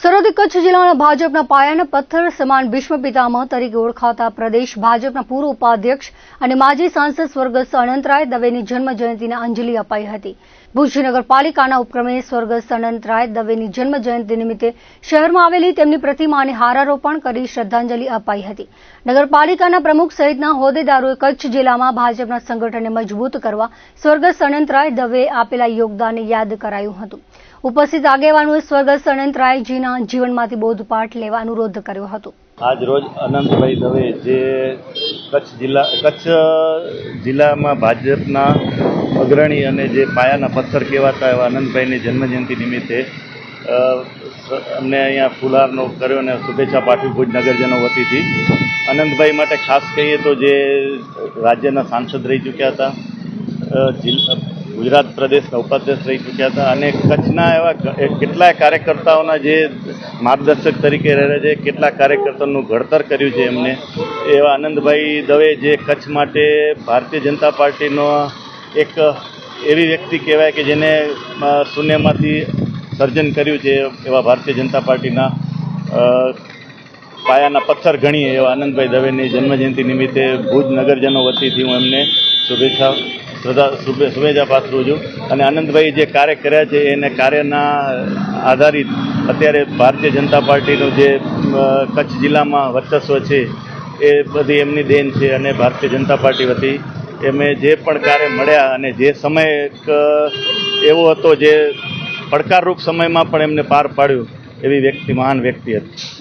સરહદી કચ્છ જિલ્લાના ભાજપના પાયાના પથ્થર સમાન ભીષ્મ પિતામહ તરીકે ઓળખાતા પ્રદેશ ભાજપના પૂર્વ ઉપાધ્યક્ષ અને માજી સાંસદ સ્વર્ગસ્થ અનંતરાય દવેની જન્મ જયંતિને અંજલિ અપાઈ હતી। ભુજ નગરપાલિકાના ઉપક્રમે સ્વર્ગસ્થ અનંતરાય દવેની જન્મ જયંતિ નિમિત્તે શહેરમાં આવેલી તેમની પ્રતિમાને હારારોપણ કરી શ્રદ્ધાંજલિ અપાઈ હતી। નગરપાલિકાના પ્રમુખ સહિતના હોદ્દેદારોએ કચ્છ જિલ્લામાં ભાજપના સંગઠનને મજબૂત કરવા સ્વર્ગસ્થ અનંતરાય દવેએ આપેલા યોગદાનને યાદ કરાયું હતું। ઉપસ્થિત આગેવાનોએ સ્વર્ગસ્થ અનંતરાયજીના જીવનમાંથી બોધપાઠ લેવા અનુરોધ કર્યો હતો। આજ રોજ અનંતભાઈ દવે જે કચ્છ જિલ્લામાં ભાજપના અગ્રણી અને જે પાયાના પથ્થર કહેવાતા એવા અનંતભાઈની જન્મજયંતિ નિમિત્તે અમને અહીંયા ફુલહારનો કર્યો અને શુભેચ્છા પાઠવી ભુજ નગરજનો વતીથી। અનંતભાઈ માટે ખાસ કહીએ તો જે રાજ્યના સાંસદ રહી ચૂક્યા હતા, ગુજરાત પ્રદેશના ઉપાધ્યક્ષ રહી ચૂક્યા હતા અને કચ્છના એવા કેટલાય કાર્યકર્તાઓના જે માર્ગદર્શક તરીકે રહે છે, કેટલાક કાર્યકર્તાઓનું ઘડતર કર્યું છે એમને, એવા આનંદભાઈ દવે જે કચ્છ માટે ભારતીય જનતા પાર્ટીનો એક એવી વ્યક્તિ કહેવાય કે જેને શૂન્યમાંથી સર્જન કર્યું છે, એવા ભારતીય જનતા પાર્ટીના પાયાના પથ્થર ગણીએ એવા આનંદભાઈ દવેની જન્મજયંતિ નિમિત્તે ભુજ નગરજનો વતીથી હું એમને શુભેચ્છા પાઠવું છું। અને આનંદભાઈ જે કાર્ય કર્યા છે એને કાર્યના આધારિત અત્યારે ભારતીય જનતા પાર્ટીનું જે કચ્છ જિલ્લામાં વર્ચસ્વ છે એ બધી એમની દેન છે અને ભારતીય જનતા પાર્ટી વતી એમને જે પણ કાર્ય મળ્યા અને જે સમય એવો હતો જે પડકારરૂપ સમયમાં પણ એમને પાર પાડ્યું, એવી વ્યક્તિ મહાન વ્યક્તિ હતી।